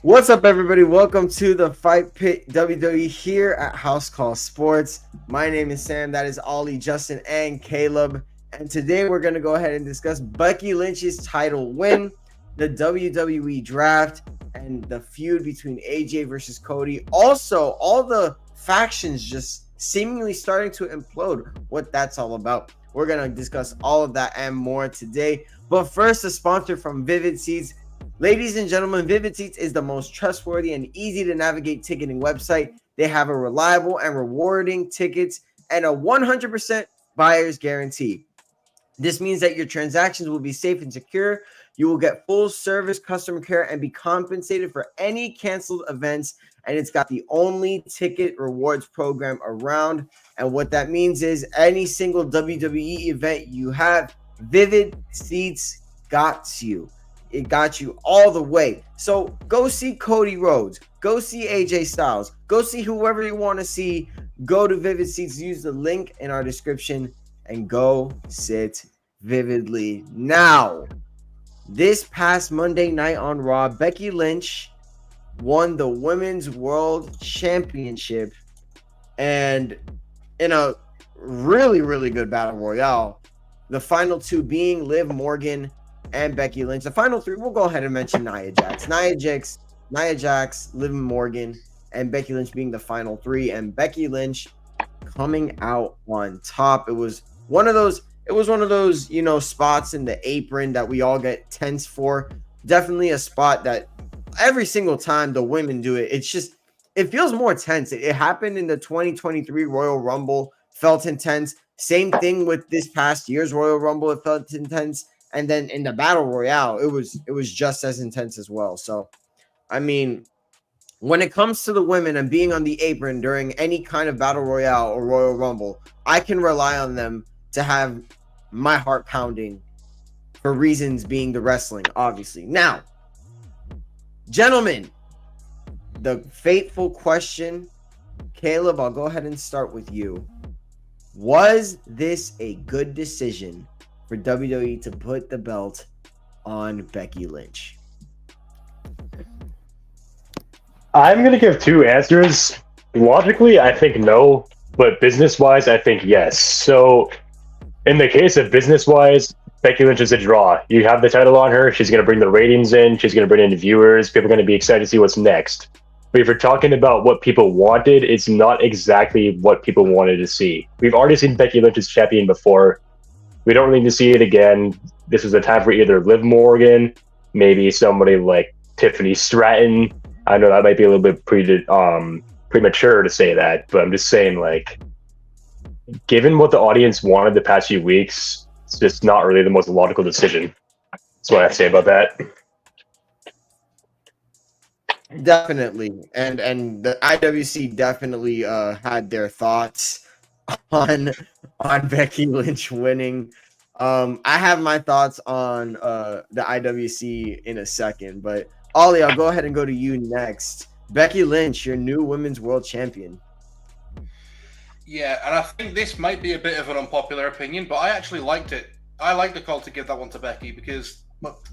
What's up, everybody? Welcome to the Fight Pit WWE here at House Call Sports. My name is Sam. That is Ollie, Justin, and Caleb. And today we're going to go ahead and discuss Becky Lynch's title win, the WWE Draft, and the feud between AJ versus Cody. Also, all the factions just seemingly starting to implode. What that's all about. We're going to discuss all of that and more today. But first, a sponsor from Vivid Seats. Ladies and gentlemen, Vivid Seats is the most trustworthy and easy to navigate ticketing website. They have a reliable and rewarding tickets and a 100% buyer's guarantee. This means that your transactions will be safe and secure. You will get full service customer care and be compensated for any canceled events. And it's got the only ticket rewards program around. And what that means is any single WWE event you have, Vivid Seats got you. It got you all the way. So go see Cody Rhodes. Go see AJ Styles. Go see whoever you want to see. Go to Vivid Seats. Use the link in our description and go sit vividly. Now, this past Monday night on Raw, Becky Lynch won the Women's World Championship. And in a really, really good battle royale, the final two being Liv Morgan and Becky Lynch. The final three, we'll go ahead and mention Nia Jax, Liv Morgan, and Becky Lynch being the final three, and Becky Lynch coming out on top. It was one of those, spots in the apron that we all get tense for. Definitely a spot that every single time the women do it, it feels more tense. It happened in the 2023 Royal Rumble, felt intense. Same thing with this past year's Royal Rumble, it felt intense. And then in the Battle Royale, it was just as intense as well. So, I mean, when it comes to the women and being on the apron during any kind of Battle Royale or Royal Rumble, I can rely on them to have my heart pounding for reasons being the wrestling, obviously. Now, gentlemen, the fateful question. Caleb, I'll go ahead and start with you. Was this a good decision for WWE to put the belt on Becky Lynch? I'm going to give two answers. Logically, I think no, but business-wise, I think yes. So, in the case of business-wise, Becky Lynch is a draw. You have the title on her. She's going to bring the ratings in. She's going to bring in viewers. People are going to be excited to see what's next. But if you're talking about what people wanted, it's not exactly what people wanted to see. We've already seen Becky Lynch as champion before. We don't need to see it again. This is a time for either Liv Morgan, maybe somebody like Tiffany Stratton. I know that might be a little bit premature to say that, but I'm just saying, like, given what the audience wanted the past few weeks, it's just not really the most logical decision. That's what I have to say about that. Definitely. And the IWC definitely had their thoughts on Becky Lynch winning. I have my thoughts on the IWC in a second, but Ollie, I'll go ahead and go to you next. Becky Lynch, your new women's world champion. Yeah, and I think this might be a bit of an unpopular opinion, but I actually liked it. I liked the call to give that one to Becky because, look,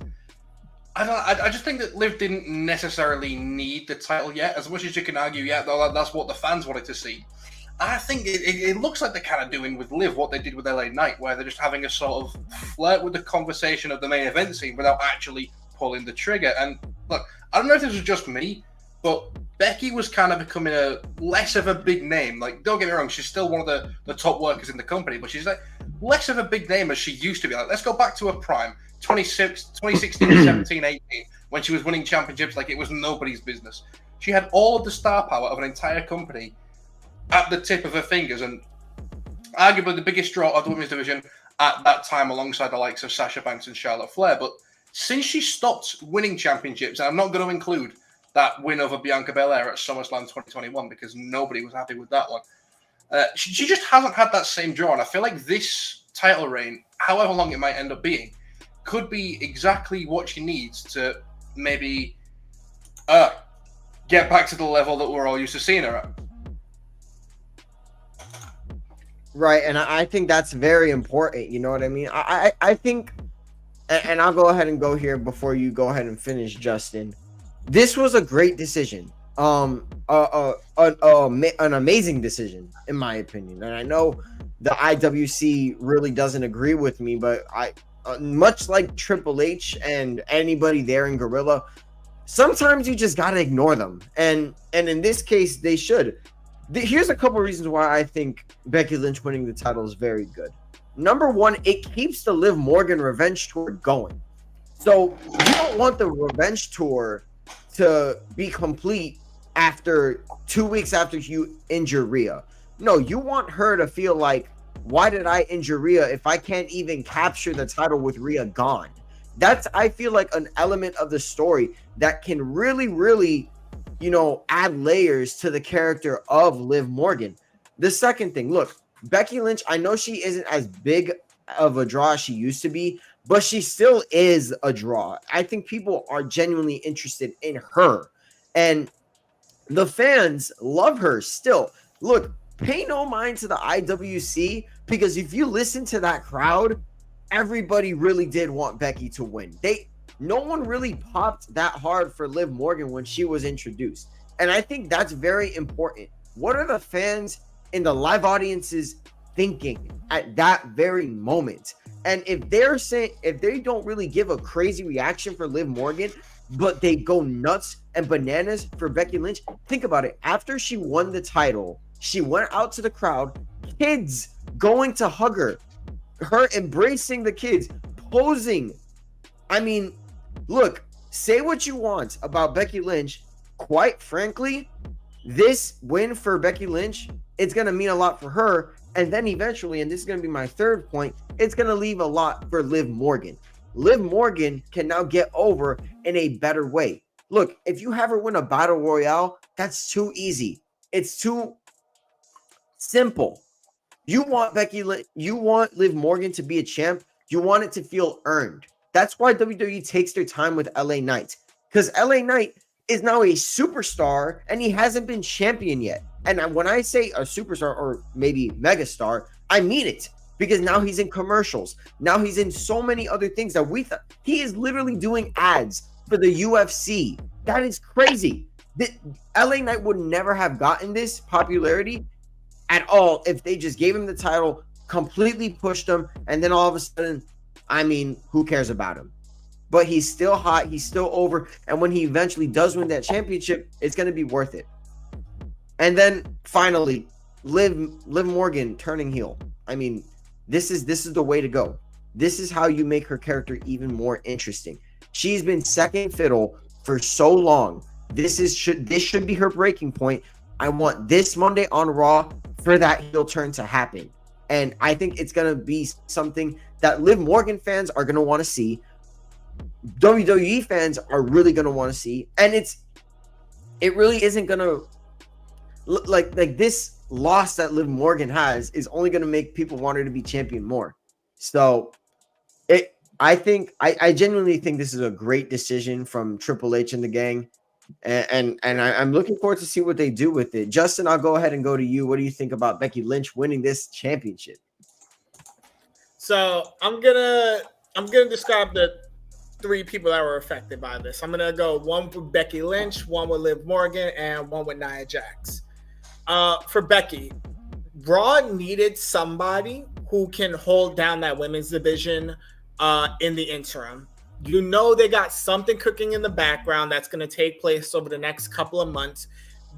I just think that Liv didn't necessarily need the title yet. As much as you can argue, yeah, that's what the fans wanted to see. I think it looks like they're kind of doing with Liv what they did with LA Knight, where they're just having a sort of flirt with the conversation of the main event scene without actually pulling the trigger. And look, I don't know if this was just me, but Becky was kind of becoming a less of a big name. Like, don't get me wrong, she's still one of the top workers in the company, but she's like less of a big name as she used to be. Like, let's go back to her prime, 2016, 17, 18, when she was winning championships like it was nobody's business. She had all of the star power of an entire company at the tip of her fingers, and arguably the biggest draw of the women's division at that time, alongside the likes of Sasha Banks and Charlotte Flair. But since she stopped winning championships, and I'm not going to include that win over Bianca Belair at SummerSlam 2021 because nobody was happy with that one, she just hasn't had that same draw. And I feel like this title reign, however long it might end up being, could be exactly what she needs to maybe get back to the level that we're all used to seeing her at. Right, and I think that's very important. You know what I mean? I think, and I'll go ahead and go here before you go ahead and finish, Justin. this was a great decision. An amazing decision in my opinion. And I know the IWC really doesn't agree with me, but I, much like Triple H and anybody there in Gorilla, sometimes you just gotta ignore them. And in this case, they should. Here's a couple reasons why I think Becky Lynch winning the title is very good. Number one, it keeps the Liv Morgan revenge tour going. So you don't want the revenge tour to be complete after 2 weeks after you injure Rhea. No, you want her to feel like, why did I injure Rhea if I can't even capture the title with Rhea gone? That's, I feel like, an element of the story that can really, really, add layers to the character of Liv Morgan. The second thing, look, Becky Lynch, I know she isn't as big of a draw as she used to be, but she still is a draw. I think people are genuinely interested in her. And the fans love her still. Look, pay no mind to the IWC, because if you listen to that crowd, everybody really did want Becky to win. No one really popped that hard for Liv Morgan when she was introduced. And I think that's very important. What are the fans in the live audiences thinking at that very moment? And if they don't really give a crazy reaction for Liv Morgan, but they go nuts and bananas for Becky Lynch, think about it. After she won the title, she went out to the crowd, kids going to hug her embracing the kids, posing. I mean, look, say what you want about Becky Lynch. Quite frankly, this win for Becky Lynch, it's going to mean a lot for her. And then eventually, and this is going to be my third point, it's going to leave a lot for Liv Morgan. Liv Morgan can now get over in a better way. Look, if you have her win a battle royale, that's too easy. It's too simple. You want Liv Morgan to be a champ. You want it to feel earned. That's why WWE takes their time with LA Knight, because LA Knight is now a superstar and he hasn't been champion yet. And when I say a superstar or maybe megastar, I mean it, because now he's in commercials. Now he's in so many other things that we thought. He is literally doing ads for the UFC. That is crazy. LA Knight would never have gotten this popularity at all if they just gave him the title, completely pushed him, and then all of a sudden, I mean, who cares about him? But he's still hot, he's still over, and when he eventually does win that championship, it's going to be worth it. And then finally, Liv Morgan turning heel. I mean, this is the way to go. This is how you make her character even more interesting. She's been second fiddle for so long. This should be her breaking point. I want this Monday on Raw for that heel turn to happen. And I think it's going to be something that Liv Morgan fans are going to want to see. WWE fans are really going to want to see. And it really isn't going to like this loss that Liv Morgan has is only going to make people want her to be champion more. So I genuinely think this is a great decision from Triple H and the gang. And I'm looking forward to see what they do with it. Justin, I'll go ahead and go to you. What do you think about Becky Lynch winning this championship? So I'm gonna describe the three people that were affected by this. I'm gonna go one with Becky Lynch, one with Liv Morgan, and one with Nia Jax. For Becky, Raw needed somebody who can hold down that women's division in the interim. You know they got something cooking in the background that's going to take place over the next couple of months,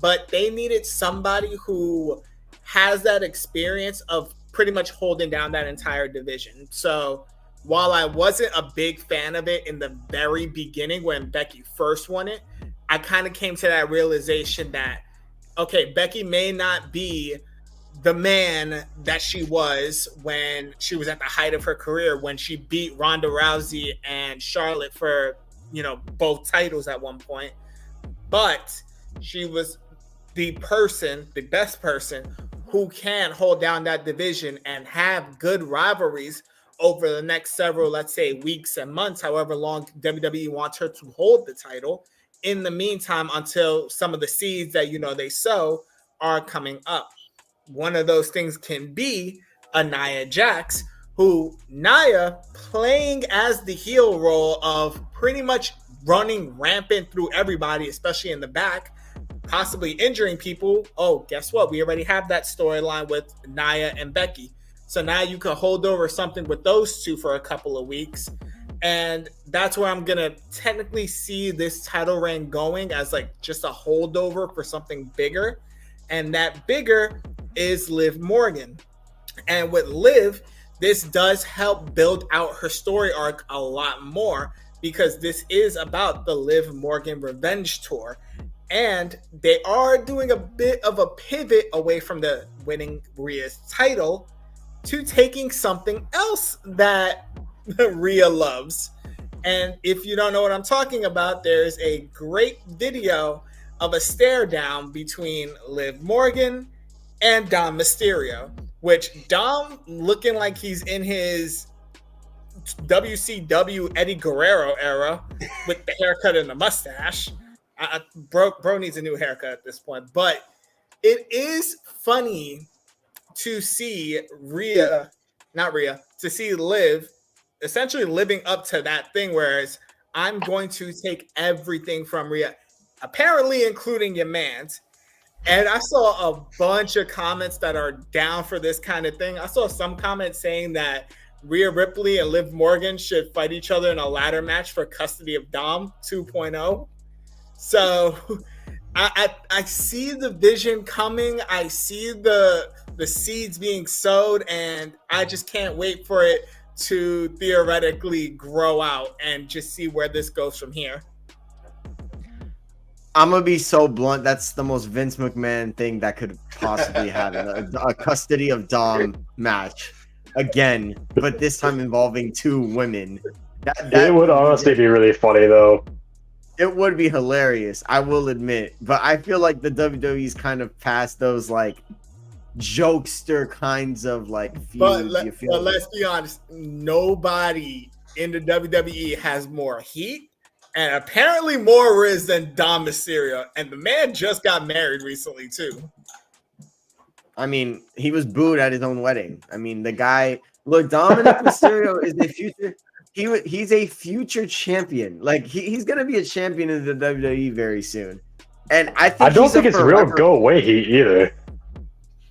but they needed somebody who has that experience of pretty much holding down that entire division. So while I wasn't a big fan of it in the very beginning when Becky first won it, I kind of came to that realization that, okay, Becky may not be the man that she was when she was at the height of her career, when she beat Ronda Rousey and Charlotte for, both titles at one point. But she was the best person who can hold down that division and have good rivalries over the next several, let's say, weeks and months, however long WWE wants her to hold the title. In the meantime, until some of the seeds that, they sow are coming up. One of those things can be a Nia Jax, who Nia playing as the heel role of pretty much running rampant through everybody, especially in the back, possibly injuring people. Oh, guess what? We already have that storyline with Nia and Becky. So now you can hold over something with those two for a couple of weeks. And that's where I'm going to technically see this title reign going, as like just a holdover for something bigger. And that bigger is Liv Morgan. And with Liv, this does help build out her story arc a lot more, because this is about the Liv Morgan Revenge Tour. And they are doing a bit of a pivot away from the winning Rhea's title to taking something else that Rhea loves. And if you don't know what I'm talking about, there's a great video of a stare down between Liv Morgan and Dom Mysterio, which Dom looking like he's in his WCW Eddie Guerrero era with the haircut and the mustache. Bro needs a new haircut at this point. But it is funny to see to see Liv essentially living up to that thing, whereas I'm going to take everything from Rhea, apparently including your man's. And I saw a bunch of comments that are down for this kind of thing. I saw some comments saying that Rhea Ripley and Liv Morgan should fight each other in a ladder match for custody of Dom 2.0. So I see the vision coming. I see the seeds being sowed, and I just can't wait for it to theoretically grow out and just see where this goes from here. I'm gonna be so blunt. That's the most Vince McMahon thing that could possibly happen. A custody of Dom match again, but this time involving two women. That would honestly be really funny, though. It would be hilarious, I will admit. But I feel like the WWE's kind of past those like jokester kinds of like feuds. But let's be honest, nobody in the WWE has more heat and apparently more riz than Dom Mysterio. And the man just got married recently too. I mean, he was booed at his own wedding. I mean, the guy, look, Dominic Mysterio is a future. He's a future champion. Like he's gonna be a champion in the WWE very soon. And I don't think it's real go away heat either.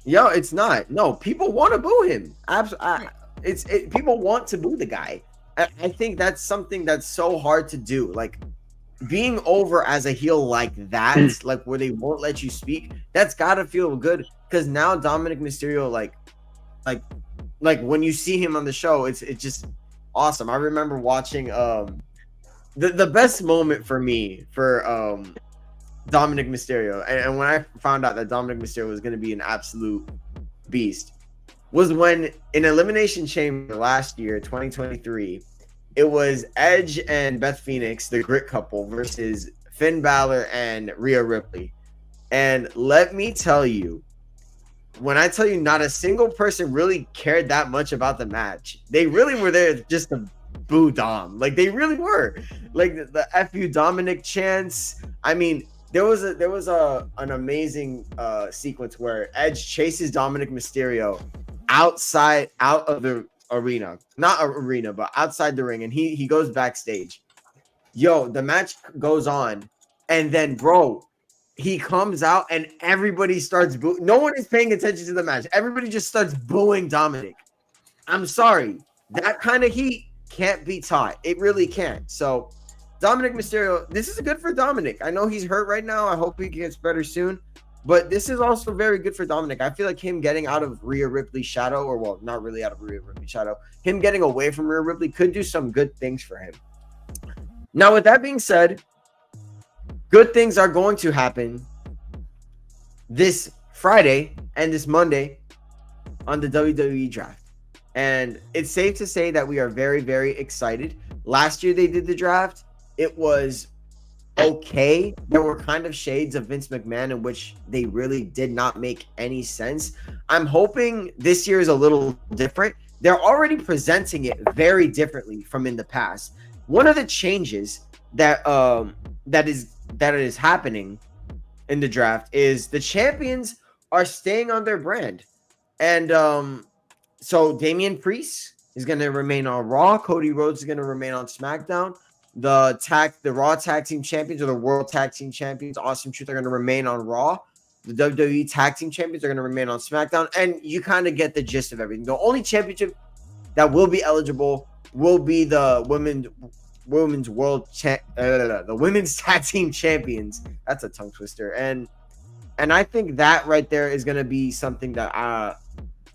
Yo, it's not. No, people want to boo him. People want to boo the guy. I think that's something that's so hard to do. Like being over as a heel like that, like where they won't let you speak. That's gotta feel good, because now Dominic Mysterio, like when you see him on the show, it's just awesome. I remember watching the best moment for me for Dominic Mysterio, and when I found out that Dominic Mysterio was going to be an absolute beast, was when in Elimination Chamber last year, 2023, it was Edge and Beth Phoenix, the Grit couple, versus Finn Balor and Rhea Ripley. And let me tell you, when I tell you not a single person really cared that much about the match, they really were there just to boo Dom. Like they really were. Like the F you Dominic chants. I mean, there was an amazing sequence where Edge chases Dominic Mysterio out of the arena. Not arena, but outside the ring, and he goes backstage. Yo, the match goes on, and then bro, he comes out and everybody starts booing. No one is paying attention to the match. Everybody just starts booing Dominic. I'm sorry. That kind of heat can't be taught. It really can't. So Dominic Mysterio, this is good for Dominic. I know he's hurt right now. I hope he gets better soon. But this is also very good for Dominic. I feel like him getting out of Rhea Ripley's shadow, or well, not really out of Rhea Ripley's shadow, him getting away from Rhea Ripley could do some good things for him. Now, with that being said, good things are going to happen this Friday and this Monday on the WWE Draft. And it's safe to say that we are very, very excited. Last year they did the draft. It was okay. There were kind of shades of Vince McMahon in which they really did not make any sense. I'm hoping this year is a little different. They're already presenting it very differently from in the past. One of the changes that is happening in the draft is the champions are staying on their brand. And so Damian Priest is going to remain on Raw. Cody Rhodes is going to remain on SmackDown. the Raw Tag Team Champions or the World Tag Team Champions, Awesome Truth, are going to remain on Raw. The WWE Tag Team Champions are going to remain on SmackDown, and you kind of get the gist of everything. The only championship that will be eligible will be the women's the women's tag team champions. That's a tongue twister, and I think that right there is going to be something that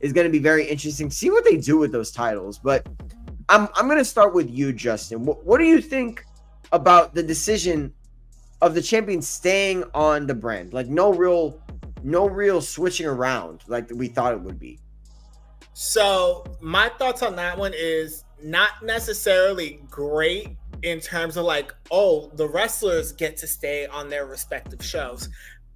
is going to be very interesting. See what they do with those titles. But I'm going to start with you, Justin. What do you think about the decision of the champion staying on the brand? Like no real switching around like we thought it would be. So my thoughts on that one is not necessarily great in terms of like, oh, the wrestlers get to stay on their respective shows.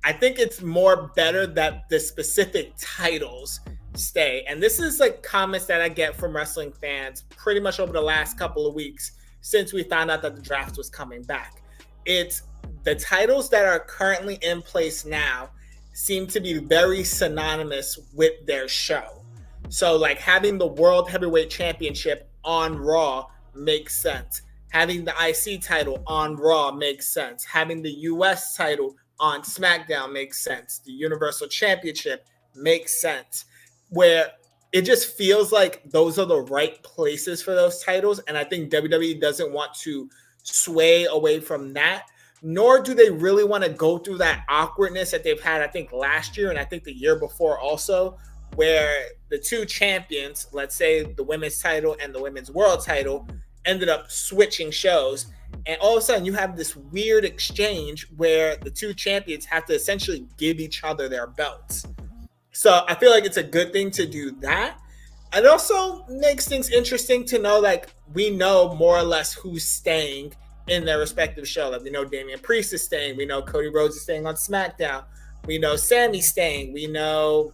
I think it's more better that the specific titles stay. And this is like comments that I get from wrestling fans pretty much over the last couple of weeks since we found out that the draft was coming back. It's the titles that are currently in place now seem to be very synonymous with their show. So like having the World Heavyweight Championship on Raw makes sense. Having the IC title on Raw makes sense. Having the US title on SmackDown makes sense. The Universal Championship makes sense. Where it just feels like those are the right places for those titles. And I think WWE doesn't want to sway away from that, nor do they really want to go through that awkwardness that they've had, I think, last year and I think the year before also, where the two champions, let's say the women's title and the women's world title, ended up switching shows. And all of a sudden you have this weird exchange where the two champions have to essentially give each other their belts. So I feel like it's a good thing to do that. It also makes things interesting to know, like, we know more or less who's staying in their respective show. Like, we know Damian Priest is staying. We know Cody Rhodes is staying on SmackDown. We know Sammy's staying. We know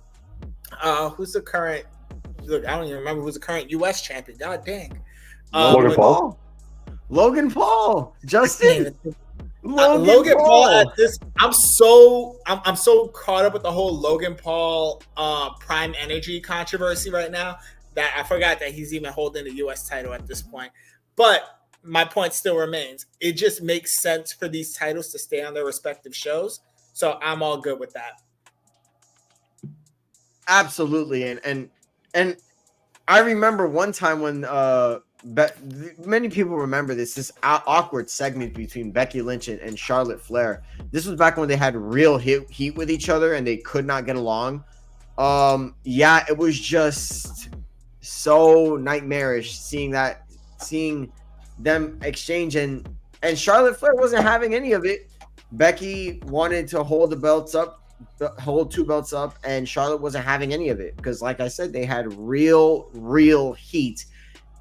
who's the current, look, I don't even remember who's the current US champion. God dang. Logan Paul. Justin. Logan Paul at this, I'm so caught up with the whole Logan Paul Prime Energy controversy right now that I forgot that he's even holding the US title at this point. But my point still remains. It just makes sense for these titles to stay on their respective shows. So I'm all good with that. Absolutely. And I remember one time when many people remember this awkward segment between Becky Lynch and Charlotte Flair. This was back when they had real heat with each other and they could not get along. Yeah, it was just so nightmarish seeing them exchange, and Charlotte Flair wasn't having any of it. Becky wanted to hold two belts up, and Charlotte wasn't having any of it because, like I said, they had real heat.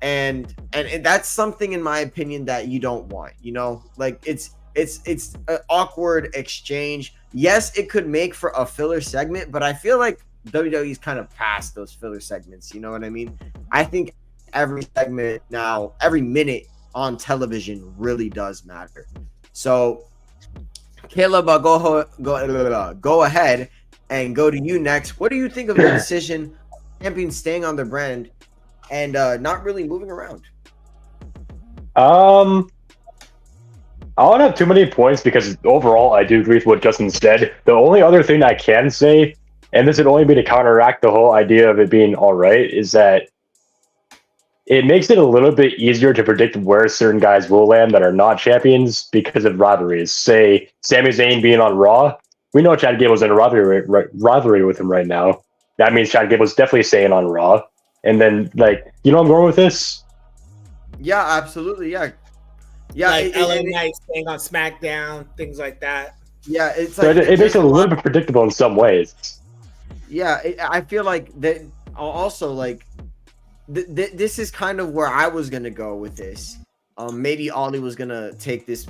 And that's something, in my opinion, that you don't want, like it's an awkward exchange. Yes, it could make for a filler segment, but I feel like WWE's kind of past those filler segments. You know what I mean? I think every segment now, every minute on television really does matter. So Caleb, I'll go ahead and go to you next. What do you think of the decision, champions staying on their brand and not really moving around? I don't have too many points because overall I do agree with what Justin said. The only other thing I can say, and this would only be to counteract the whole idea of it being all right, is that it makes it a little bit easier to predict where certain guys will land that are not champions because of rivalries. Say Sami Zayn being on Raw. We know Chad Gable's in a rivalry with him right now. That means Chad Gable's definitely staying on Raw. And then, like, I'm going with this? Yeah, absolutely. Yeah. Like LA Knight staying on SmackDown, things like that. Yeah, it's like, so it makes it a little bit predictable in some ways. Yeah, I feel like that also, like, this is kind of where I was gonna go with this. Maybe Ollie was gonna take this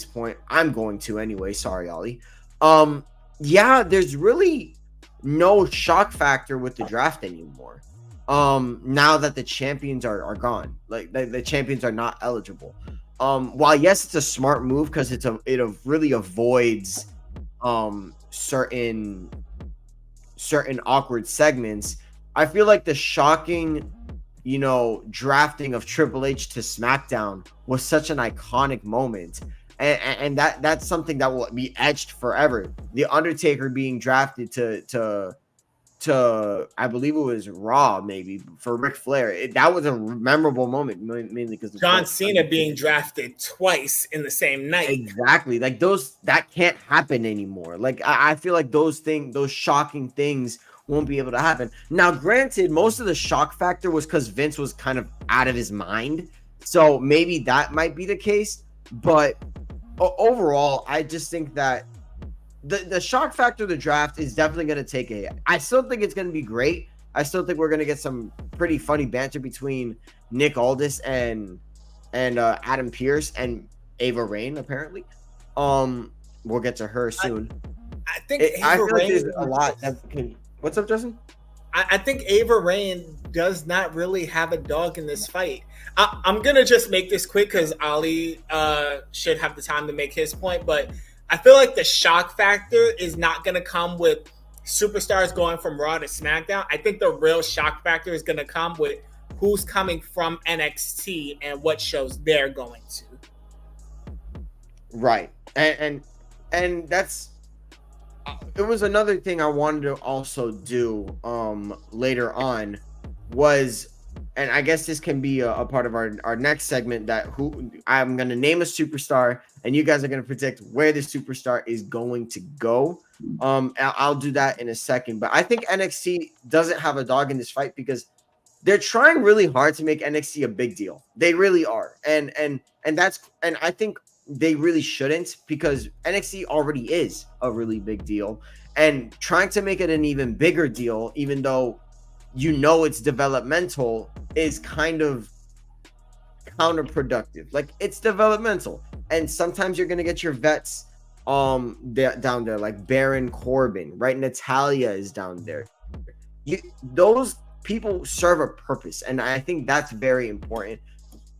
point. I'm going to anyway. Sorry, Ollie. Yeah, there's really no shock factor with the draft anymore. Now that the champions are gone, like the champions are not eligible. While yes, it's a smart move because it really avoids certain awkward segments. I feel like the shocking, drafting of Triple H to SmackDown was such an iconic moment. And that's something that will be etched forever. The Undertaker being drafted to I believe it was Raw, maybe for Ric Flair. That was a memorable moment, mainly because of John Cena being drafted twice in the same night. Exactly. Like that can't happen anymore. Like I feel like those shocking things won't be able to happen. Now, granted, most of the shock factor was because Vince was kind of out of his mind. So maybe that might be the case. But overall, I just think that the shock factor of the draft is definitely going to take a hit. I still think it's going to be great. I still think we're going to get some pretty funny banter between Nick Aldis and Adam Pearce and Ava Raine, apparently. We'll get to her soon. I think I feel like there's a lot that can. What's up, Justin? I think Ava Raine does not really have a dog in this fight. I'm gonna just make this quick because Ali should have the time to make his point, but I feel like the shock factor is not gonna come with superstars going from Raw to SmackDown. I think the real shock factor is gonna come with who's coming from NXT and what shows they're going to. Right, and that's. It was another thing I wanted to also do later on was, and I guess this can be a part of our next segment, that who I'm going to name a superstar and you guys are going to predict where the superstar is going to go. I'll do that in a second, but I think NXT doesn't have a dog in this fight because they're trying really hard to make NXT a big deal. They really are. And I think they really shouldn't, because NXT already is a really big deal, and trying to make it an even bigger deal, even though it's developmental, is kind of counterproductive. Like, it's developmental, and sometimes you're going to get your vets down there, like Baron Corbin, right? Natalia is down there. Those people serve a purpose, and I think that's very important.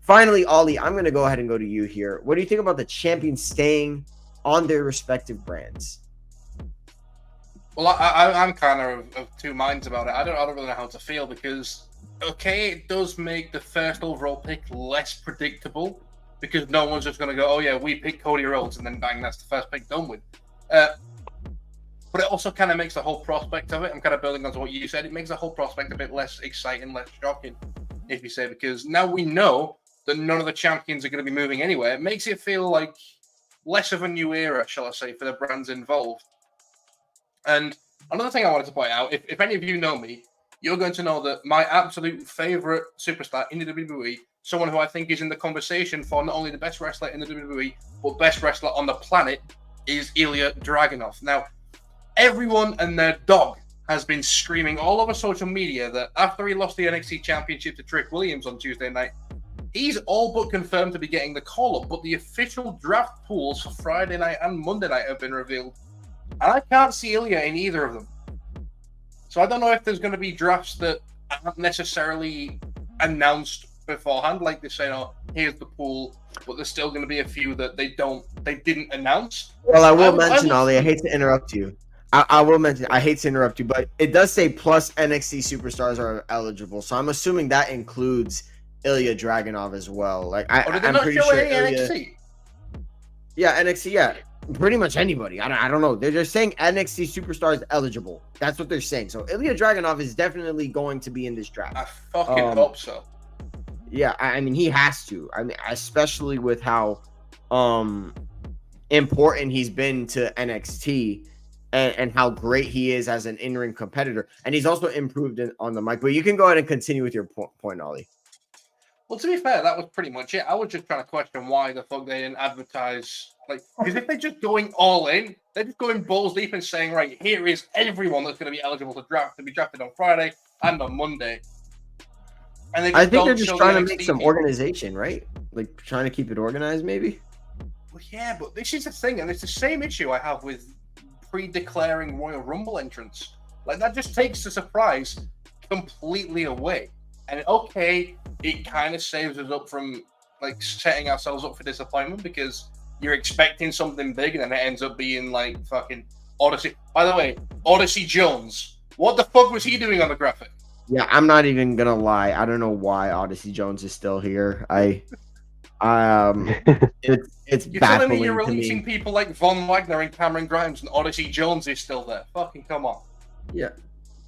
Finally, Ollie, I'm going to go ahead and go to you here. What do you think about the champions staying on their respective brands? Well, I'm kind of two minds about it. I don't really know how to feel because, okay, it does make the first overall pick less predictable because no one's just going to go, oh, yeah, we picked Cody Rhodes, and then bang, that's the first pick done with. But it also kind of makes the whole prospect of it, I'm kind of building onto what you said, it makes the whole prospect a bit less exciting, less shocking, if you say, because now we know that none of the champions are going to be moving anywhere. It makes it feel like less of a new era, shall I say, for the brands involved. And another thing I wanted to point out, if any of you know me, you're going to know that my absolute favorite superstar in the WWE, someone who I think is in the conversation for not only the best wrestler in the WWE, but best wrestler on the planet, is Ilya Dragunov. Now, everyone and their dog has been screaming all over social media that after he lost the NXT Championship to Trick Williams on Tuesday night, he's all but confirmed to be getting the call-up, but the official draft pools for Friday night and Monday night have been revealed. And I can't see Ilya in either of them. So I don't know if there's going to be drafts that aren't necessarily announced beforehand, like they say, oh, here's the pool, but there's still going to be a few that they didn't announce. Well, I will mention, Ollie, I hate to interrupt you. I will mention, I hate to interrupt you, but it does say plus NXT superstars are eligible. So I'm assuming that includes Ilya Dragunov as well. Like I'm pretty sure NXT. Yeah, NXT. Yeah, pretty much anybody. I don't know. They're just saying NXT superstars eligible. That's what they're saying. So Ilya Dragunov is definitely going to be in this draft. I fucking hope so. Yeah, I mean he has to. I mean, especially with how important he's been to NXT and how great he is as an in-ring competitor, and he's also improved on the mic. But you can go ahead and continue with your point, Ollie. Well, to be fair, that was pretty much it. I was just trying to question why the fuck they didn't advertise. Like, because if they're just going all in, they're just going balls deep and saying, right, here is everyone that's going to be eligible to be drafted on Friday and on Monday. And I think they're just trying to make some organization, right? Like, trying to keep it organized, maybe? Well, yeah, but this is the thing, and it's the same issue I have with pre-declaring Royal Rumble entrance. Like, that just takes the surprise completely away. And okay, it kind of saves us up from like setting ourselves up for disappointment because you're expecting something big and then it ends up being like fucking Odyssey. By the way, Odyssey Jones, what the fuck was he doing on the graphic? Yeah, I'm not even gonna lie. I don't know why Odyssey Jones is still here. It's You're telling me you're baffling to releasing me. people like Von Wagner and Cameron Grimes, and Odyssey Jones is still there? Fucking come on. Yeah,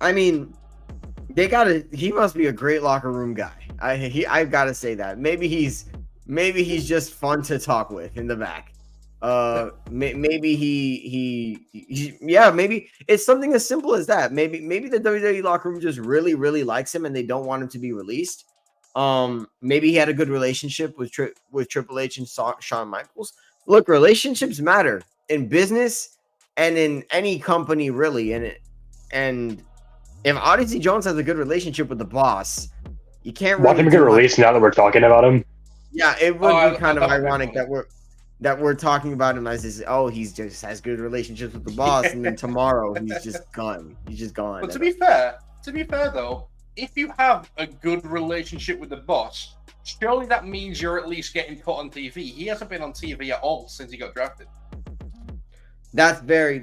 I mean, they gotta. He must be a great locker room guy. I've got to say that. Maybe he's just fun to talk with in the back. Maybe yeah, maybe it's something as simple as that. Maybe the WWE locker room just really likes him and they don't want him to be released. Maybe he had a good relationship with Triple H and Shawn Michaels. Look, relationships matter in business and in any company, really. And if Odyssey Jones has a good relationship with the boss, you can't Watch really him get do much. released now that we're talking about him. Yeah, it would be kind of that would be ironic funny. that we're talking about him as this. Oh, he's just has good relationships with the boss, and then tomorrow he's just gone. He's just gone. But to be fair though, if you have a good relationship with the boss, surely that means you're at least getting put on TV. He hasn't been on TV at all since he got drafted. That's very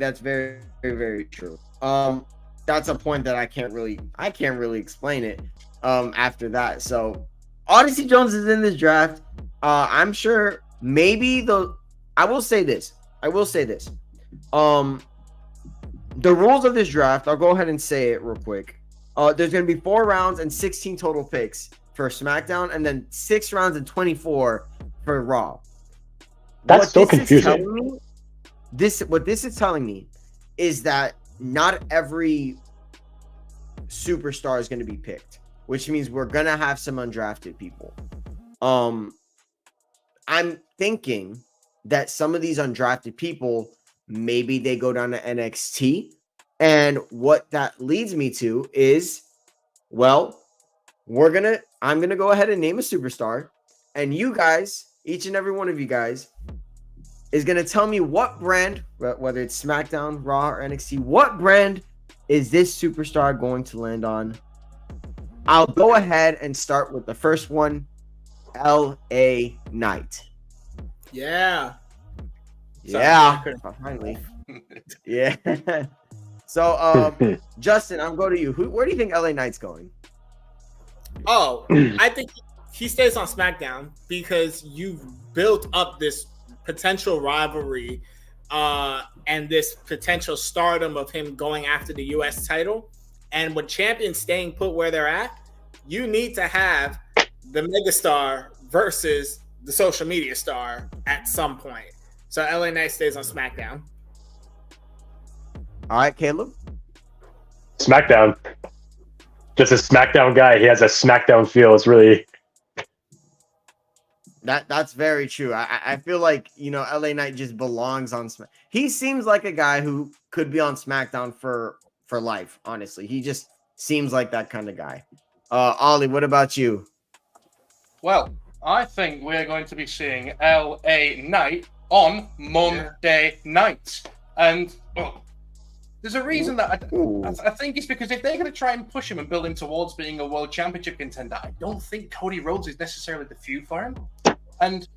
true. That's a point that I can't really explain it. After that, so Odyssey Jones is in this draft. I'm sure maybe I will say this. The rules of this draft, I'll go ahead and say it real quick. There's going to be 4 rounds and 16 total picks for SmackDown, and then 6 rounds and 24 for Raw. That's so confusing. What this is telling me is that not every superstar is going to be picked, which means we're going to have some undrafted people. I'm thinking that some of these undrafted people, maybe they go down to NXT. And what that leads me to is, well, I'm going to go ahead and name a superstar. And you guys, each and every one of you guys, is going to tell me what brand, whether it's SmackDown, Raw, or NXT, what brand is this superstar going to land on? I'll go ahead and start with the first one, LA Knight. Yeah. Yeah. Finally. Yeah. So, Justin, I'm going to you. Where do you think LA Knight's going? Oh, I think he stays on SmackDown because you've built up this potential rivalry and this potential stardom of him going after the U.S. title. And with champions staying put where they're at, you need to have the megastar versus the social media star at some point. So LA Knight stays on SmackDown. All right, Caleb. SmackDown. Just a SmackDown guy. He has a SmackDown feel. It's really That's very true. I feel like, LA Knight just belongs on SmackDown. He seems like a guy who could be on SmackDown for life, honestly. He just seems like that kind of guy. Ollie, what about you? Well, I think we're going to be seeing LA Knight on Monday nights. And there's a reason that I think it's because if they're going to try and push him and build him towards being a world championship contender, I don't think Cody Rhodes is necessarily the feud for him. And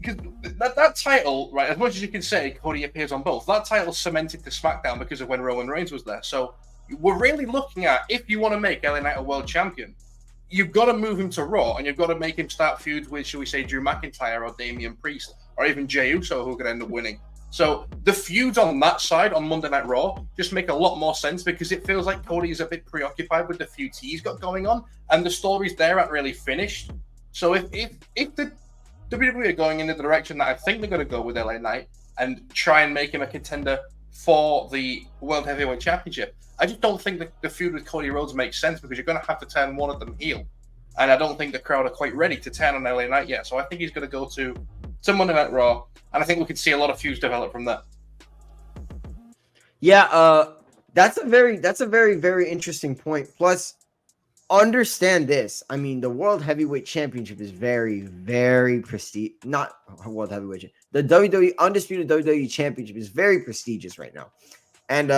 because that title, right, as much as you can say Cody appears on both, that title cemented to SmackDown because of when Roman Reigns was there. So we're really looking at, if you want to make LA Knight a world champion, you've got to move him to Raw, and you've got to make him start feuds with, shall we say, Drew McIntyre or Damian Priest, or even Jey Uso, who could end up winning. So the feuds on that side, on Monday Night Raw, just make a lot more sense because it feels like Cody is a bit preoccupied with the feuds he's got going on, and the stories there aren't really finished. So if the WWE are going in the direction that I think they're going to go with LA Knight and try and make him a contender for the World Heavyweight Championship, I just don't think the feud with Cody Rhodes makes sense because you're going to have to turn one of them heel. And I don't think the crowd are quite ready to turn on LA Knight yet. So I think he's going to go to Monday Night Raw. And I think we could see a lot of feuds develop from that. Yeah, that's a very, very interesting point. Plus, understand this. I mean, the World Heavyweight Championship is very, very prestigious. Not World Heavyweight. The WWE Undisputed WWE Championship is very prestigious right now. And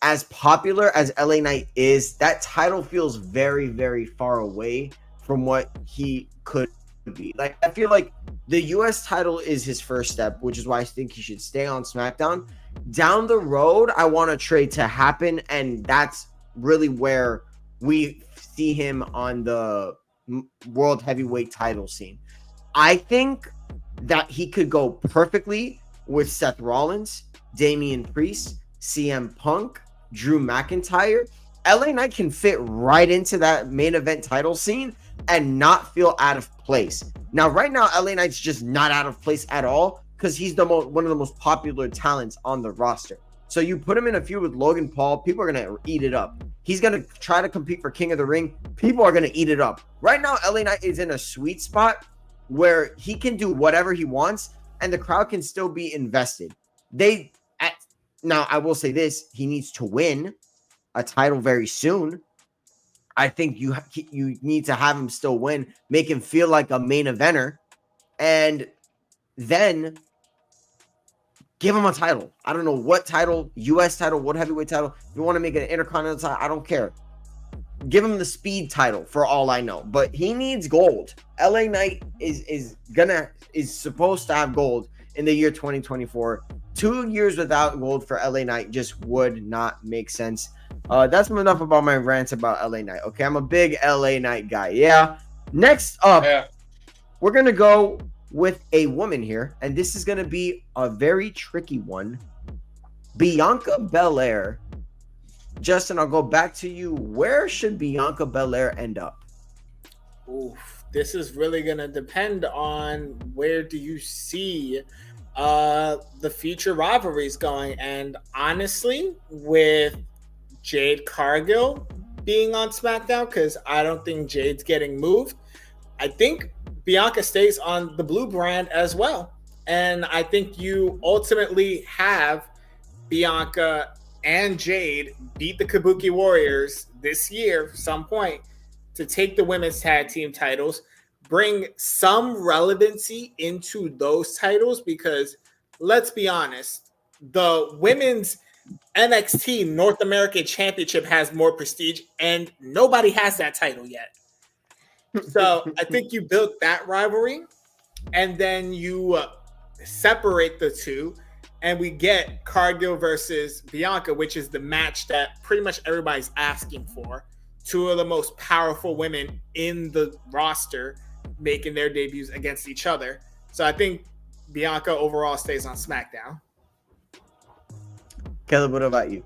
as popular as LA Knight is, that title feels very, very far away from what he could be. Like, I feel like the US title is his first step, which is why I think he should stay on SmackDown. Down the road, I want a trade to happen, and that's really where we see him on the world heavyweight title scene. I think that he could go perfectly with Seth Rollins, Damian Priest, CM Punk, Drew McIntyre. LA Knight can fit right into that main event title scene and not feel out of place. Now, right now, LA Knight's just not out of place at all because he's one of the most popular talents on the roster. So you put him in a feud with Logan Paul, people are going to eat it up. He's going to try to compete for King of the Ring. People are going to eat it up. Right now, LA Knight is in a sweet spot where he can do whatever he wants and the crowd can still be invested. Now, I will say this, he needs to win a title very soon. I think you need to have him still win, make him feel like a main eventer, and then give him a title. I don't know what title, U.S. title, what heavyweight title. If you want to make it an intercontinental title, I don't care. Give him the speed title for all I know. But he needs gold. LA Knight is supposed to have gold in the year 2024. 2 years without gold for LA Knight just would not make sense. That's enough about my rants about LA Knight. Okay, I'm a big LA Knight guy. Yeah. Next up, we're going to go with a woman here, and this is going to be a very tricky one. Bianca Belair. Justin, I'll go back to you. Where should Bianca Belair end up? Oof, this is really going to depend on where do you see the future rivalries going. And honestly, with Jade Cargill being on SmackDown, because I don't think Jade's getting moved, I think Bianca stays on the blue brand as well. And I think you ultimately have Bianca and Jade beat the Kabuki Warriors this year, some point, to take the women's tag team titles, bring some relevancy into those titles, because let's be honest, the women's NXT North American Championship has more prestige and nobody has that title yet. So I think you built that rivalry and then you separate the two and we get Cargill versus Bianca, which is the match that pretty much everybody's asking for. Two of the most powerful women in the roster making their debuts against each other. So I think Bianca overall stays on SmackDown. Caleb, what about you?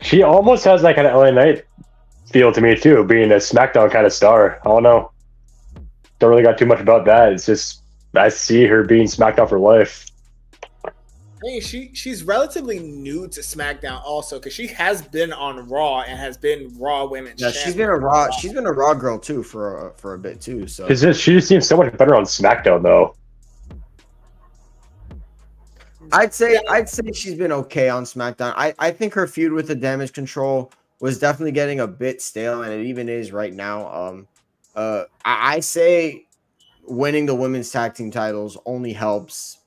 She almost has that kind of LA Knight feel to me too, being a SmackDown kind of star. I don't know. Don't really got too much about that. It's just I see her being SmackDown for life. I mean, she's relatively new to SmackDown also, because she has been on Raw and has been Raw Women's Champion. She's been a Raw girl too for a bit too. So she just seems so much better on SmackDown though. I'd say she's been okay on SmackDown. I think her feud with the Damage Control was definitely getting a bit stale, and it even is right now. I say winning the women's tag team titles only helps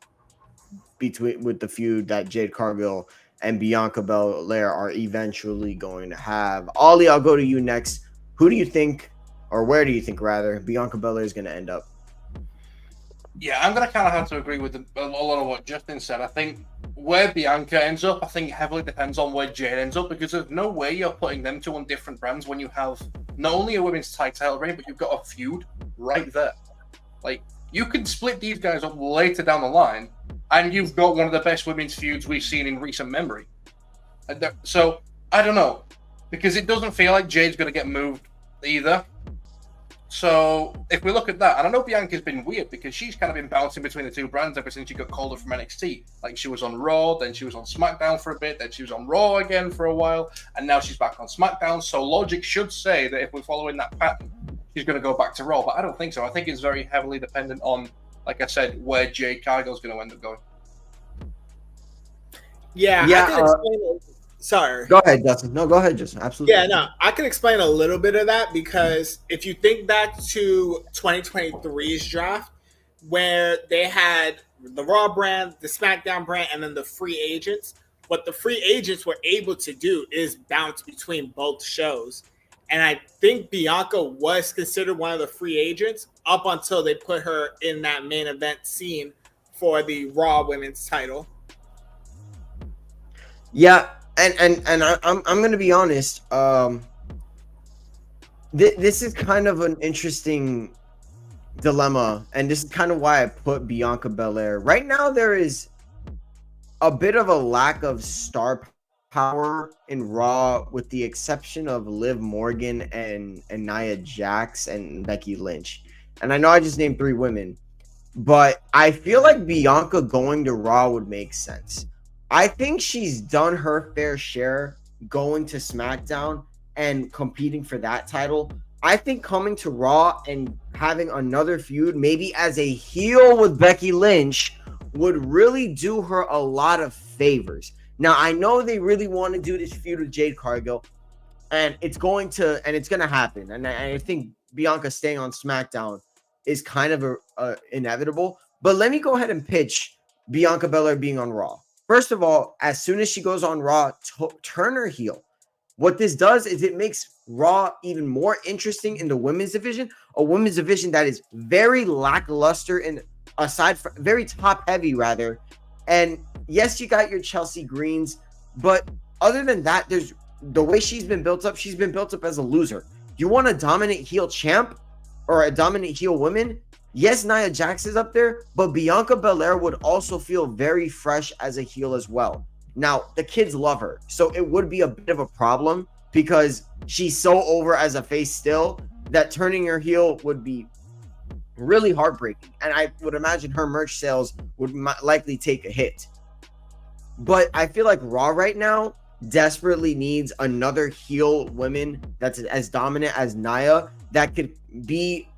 with the feud that Jade Cargill and Bianca Belair are eventually going to have. Ollie, I'll go to you next. Who do you think, or where do you think rather, Bianca Belair is going to end up? Yeah, I'm going to kind of have to agree with a lot of what Justin said. I think where Bianca ends up, I think heavily depends on where Jade ends up, because there's no way you're putting them two on different brands when you have not only a women's tag title reign, but you've got a feud right there. Like, you can split these guys up later down the line, and you've got one of the best women's feuds we've seen in recent memory. So, I don't know, because it doesn't feel like Jade's going to get moved either. So, if we look at that, and I know Bianca's been weird because she's kind of been bouncing between the two brands ever since she got called up from NXT. Like, she was on Raw, then she was on SmackDown for a bit, then she was on Raw again for a while, and now she's back on SmackDown. So, logic should say that if we're following that pattern, she's going to go back to Raw, but I don't think so. I think it's very heavily dependent on, like I said, where Jade Cargill's going to end up going. Yeah, I can explain Sorry. Go ahead, Justin. No, go ahead, Justin. Absolutely. Yeah, no, I can explain a little bit of that, because if you think back to 2023's draft, where they had the Raw brand, the SmackDown brand, and then the free agents, what the free agents were able to do is bounce between both shows. And I think Bianca was considered one of the free agents up until they put her in that main event scene for the Raw Women's title. Yeah, I'm gonna be honest. This is kind of an interesting dilemma, and this is kind of why I put Bianca Belair. Right now, there is a bit of a lack of star power in Raw, with the exception of Liv Morgan and Nia Jax and Becky Lynch. And I know I just named three women, but I feel like Bianca going to Raw would make sense. I think she's done her fair share going to SmackDown and competing for that title. I think coming to Raw and having another feud, maybe as a heel with Becky Lynch, would really do her a lot of favors. Now, I know they really want to do this feud with Jade Cargill, and it's going to happen. And I think Bianca staying on SmackDown is kind of a inevitable. But let me go ahead and pitch Bianca Belair being on Raw. First of all, as soon as she goes on Raw, turn her heel. What this does is it makes Raw even more interesting in the women's division, a women's division that is very lackluster and aside from very top heavy rather. And yes, you got your Chelsea Greens, but other than that, there's the way she's been built up. She's been built up as a loser. You want a dominant heel champ or a dominant heel woman? Yes, Nia Jax is up there, but Bianca Belair would also feel very fresh as a heel as well. Now, the kids love her, so it would be a bit of a problem because she's so over as a face still that turning her heel would be really heartbreaking. And I would imagine her merch sales would likely take a hit. But I feel like Raw right now desperately needs another heel woman that's as dominant as Nia that could be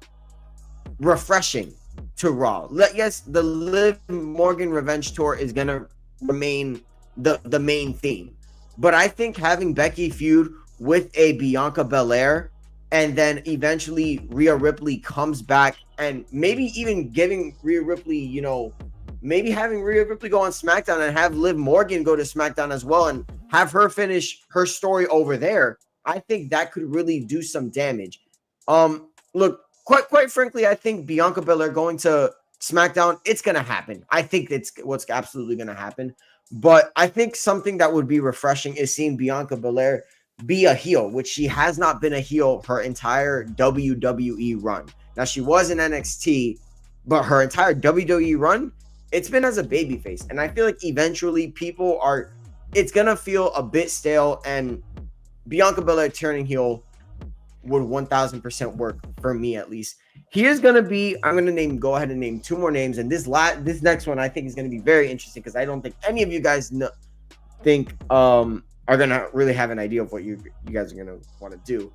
refreshing to Raw. Yes, the Liv Morgan Revenge Tour is going to remain the main theme. But I think having Becky feud with a Bianca Belair and then eventually Rhea Ripley comes back and maybe even giving Rhea Ripley, maybe having Rhea Ripley go on SmackDown and have Liv Morgan go to SmackDown as well and have her finish her story over there. I think that could really do some damage. Look, quite frankly, I think Bianca Belair going to SmackDown, it's going to happen. I think it's what's absolutely going to happen. But I think something that would be refreshing is seeing Bianca Belair be a heel, which she has not been a heel her entire WWE run. Now, she was in NXT, but her entire WWE run, it's been as a babyface. And I feel like eventually it's going to feel a bit stale, and Bianca Belair turning heel would 1000% work for me, at least. I'm going to go ahead and name two more names. And this next one I think is going to be very interesting because I don't think any of you guys are going to really have an idea of what you guys are going to want to do.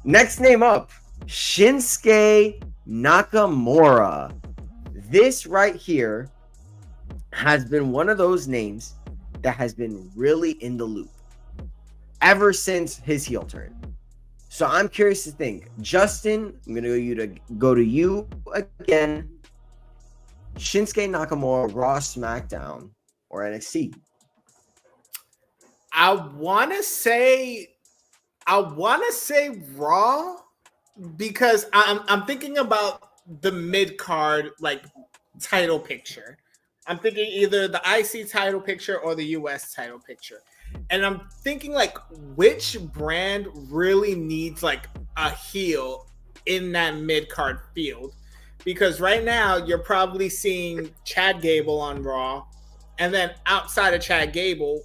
Next name up, Shinsuke Nakamura. This right here has been one of those names that has been really in the loop ever since his heel turn. So I'm curious to think. Justin, I'm going to go to you again. Shinsuke Nakamura, Raw, SmackDown, or NXT? I want to say Raw because I'm thinking about the mid card title picture. I'm thinking either the IC title picture or the US title picture. And I'm thinking which brand really needs a heel in that mid card field, because right now you're probably seeing Chad Gable on Raw, and then outside of Chad Gable,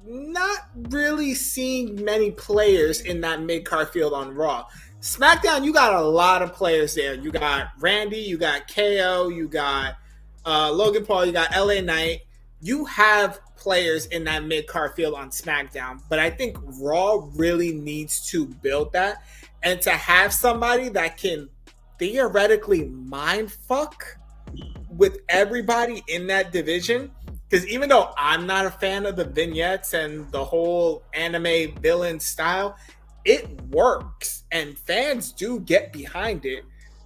not really seeing many players in that mid card field on Raw. SmackDown, you got a lot of players there. You got Randy, you got KO, you got Logan Paul, you got LA Knight. You have players in that mid-card field on SmackDown, but I think Raw really needs to build that, and to have somebody that can theoretically mind fuck with everybody in that division. Because even though I'm not a fan of the vignettes and the whole anime villain style, it works and fans do get behind it.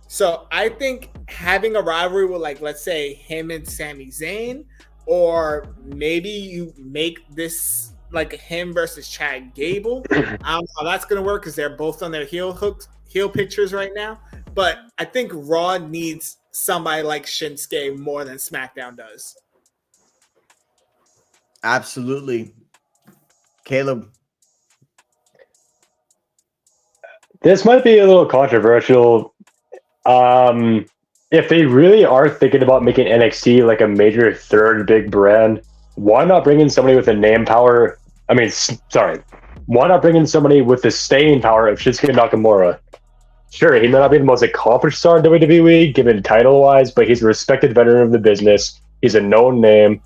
So I think having a rivalry with let's say him and Sami Zayn, or maybe you make this him versus Chad Gable. I don't know how that's going to work because they're both on their heel pictures right now. But I think Raw needs somebody like Shinsuke more than SmackDown does. Absolutely. Caleb. This might be a little controversial. If they really are thinking about making NXT like a major third big brand, why not bring in somebody with a name power? I mean, sorry, why not bring in somebody with the staying power of Shinsuke Nakamura? Sure, he may not be the most accomplished star in WWE, given title-wise, but he's a respected veteran of the business. He's a known name.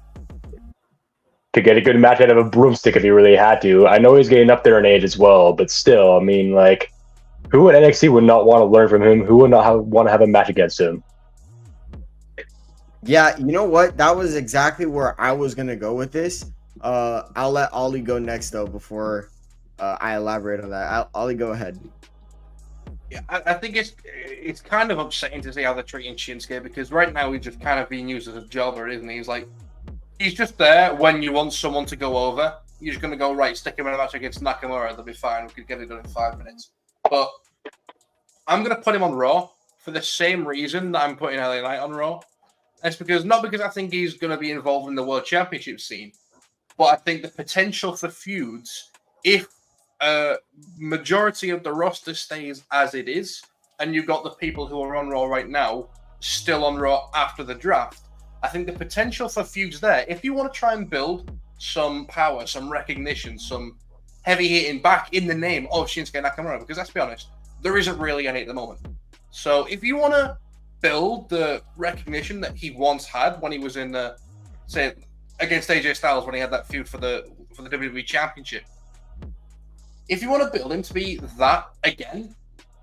Could get a good match out of a broomstick if he really had to. I know he's getting up there in age as well, but still, I mean, like, who in NXT would not want to learn from him? Who would not want to have a match against him? Yeah, you know what? That was exactly where I was going to go with this. I'll let Ollie go next, though, before I elaborate on that. Ollie, go ahead. Yeah, I think it's kind of upsetting to see how they're treating Shinsuke, because right now he's just kind of being used as a jobber, isn't he? He's just there when you want someone to go over. You're just going to go, right, stick him in a match against Nakamura. They'll be fine. We could get it done in 5 minutes. But I'm going to put him on Raw for the same reason that I'm putting LA Knight on Raw. That's not because I think he's going to be involved in the World Championship scene, but I think the potential for feuds, if a majority of the roster stays as it is, and you've got the people who are on Raw right now still on Raw after the draft, I think the potential for feuds there, if you want to try and build some power, some recognition, some heavy hitting back in the name of Shinsuke Nakamura, because let's be honest, there isn't really any at the moment. So if you want to build the recognition that he once had when he was in the, say, against AJ Styles when he had that feud for the WWE Championship, if you want to build him to be that again,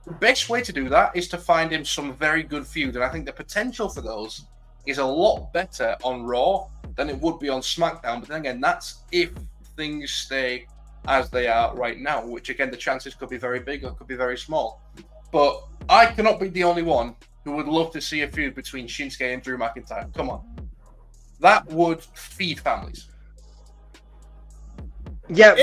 the best way to do that is to find him some very good feud, and I think the potential for those is a lot better on Raw than it would be on SmackDown. But then again, that's if things stay as they are right now, which again, the chances could be very big or could be very small. But I cannot be the only one who would love to see a feud between Shinsuke and Drew McIntyre. Come on. That would feed families. Yeah,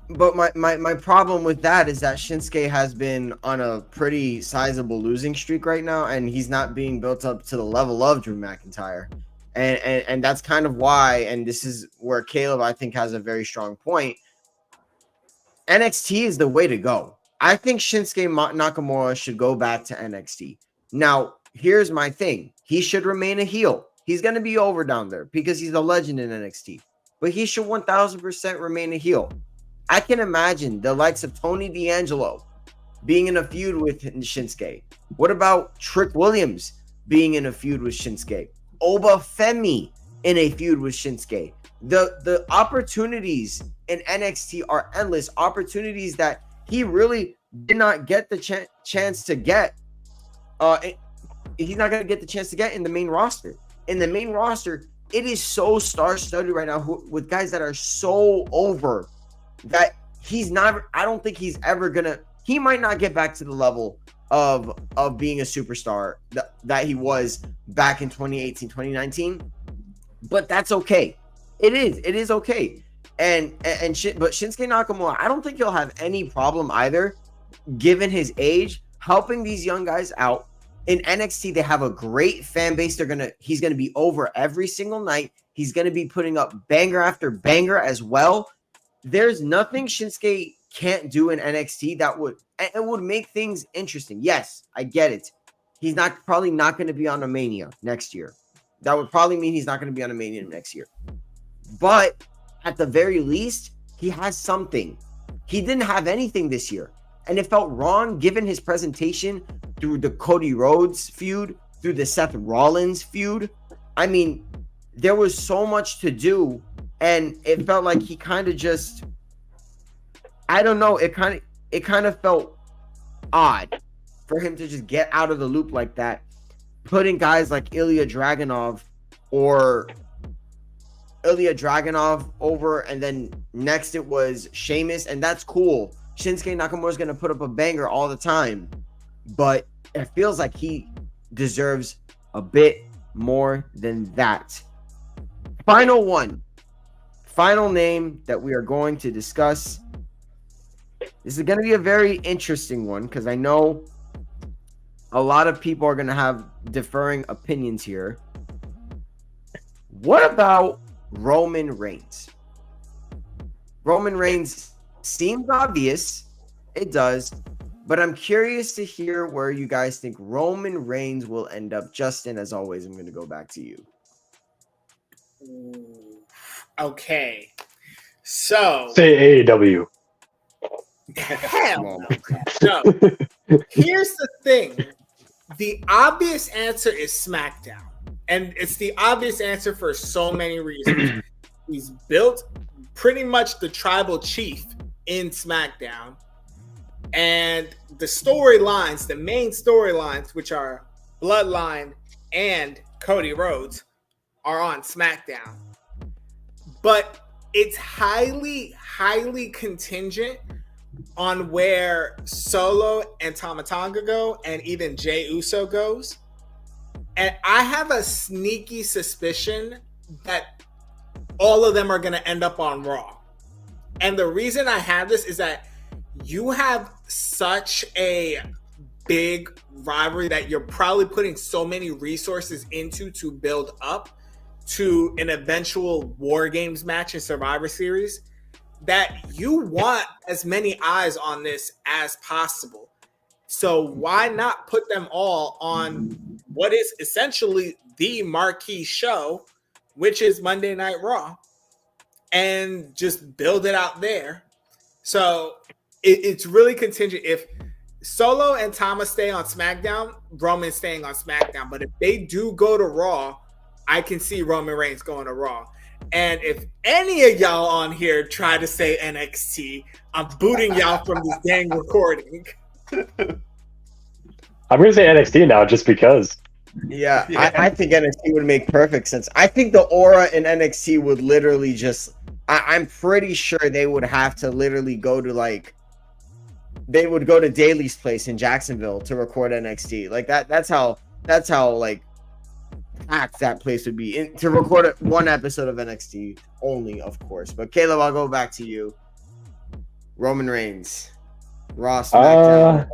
but my problem with that is that Shinsuke has been on a pretty sizable losing streak right now, and he's not being built up to the level of Drew McIntyre. And that's kind of why, and this is where Caleb, I think, has a very strong point. NXT is the way to go. I think Shinsuke Nakamura should go back to NXT. Now, here's my thing. He should remain a heel. He's going to be over down there because he's a legend in NXT. But he should 1,000% remain a heel. I can imagine the likes of Tony D'Angelo being in a feud with Shinsuke. What about Trick Williams being in a feud with Shinsuke? Oba Femi in a feud with Shinsuke. The opportunities in NXT are endless. Opportunities that he really did not get the chance to get. He's not going to get the chance to get in the main roster. In the main roster, it is so star-studded right now with guys that are so over that he's not. I don't think he's ever gonna. He might not get back to the level of being a superstar that he was back in 2018, 2019. But that's okay. It is okay. But Shinsuke Nakamura, I don't think he'll have any problem either, given his age, helping these young guys out. In NXT, they have a great fan base. He's gonna be over every single night. He's gonna be putting up banger after banger as well. There's nothing Shinsuke can't do in NXT that would make things interesting. Yes, I get it. He's probably not going to be on a Mania next year. That would probably mean he's not going to be on a Mania next year. But at the very least, he has something. He didn't have anything this year. And it felt wrong given his presentation through the Cody Rhodes feud, through the Seth Rollins feud. I mean, there was so much to do. And it felt like he kind of just, I don't know, it kind of felt odd for him to just get out of the loop like that, putting guys like Ilya Dragunov over, and then next it was Sheamus, and that's cool. Shinsuke Nakamura is going to put up a banger all the time, but it feels like he deserves a bit more than that. Final name that we are going to discuss. This is going to be a very interesting one because I know a lot of people are going to have differing opinions here. What about Roman Reigns? Roman Reigns seems obvious. It does. But I'm curious to hear where you guys think Roman Reigns will end up. Justin, as always, I'm going to go back to you. Okay. So. Say AEW. Hell no. Here's the thing. The obvious answer is SmackDown. And it's the obvious answer for so many reasons. He's built pretty much the tribal chief in SmackDown. And the storylines, the main storylines, which are Bloodline and Cody Rhodes, are on SmackDown. But it's highly, highly contingent on where Solo and Tama Tonga go, and even Jey Uso goes. And I have a sneaky suspicion that all of them are going to end up on Raw. And the reason I have this is that you have such a big rivalry that you're probably putting so many resources into to build up to an eventual War Games match in Survivor Series, that you want as many eyes on this as possible. So why not put them all on what is essentially the marquee show, which is Monday Night Raw, and just build it out there? So it's really contingent. If Solo and Thomas stay on SmackDown, Roman's staying on SmackDown. But if they do go to Raw, I can see Roman Reigns going to Raw. And if any of y'all on here try to say NXT, I'm booting y'all from this dang recording. I'm going to say NXT now just because. Yeah. I think NXT would make perfect sense. I think the aura in NXT would literally just... I'm pretty sure they would have to literally go to they would go to Daly's place in Jacksonville to record NXT. Like that's how like packed that place would be to record one episode of NXT only, of course. But Caleb, I'll go back to you. Roman Reigns, Raw, SmackDown.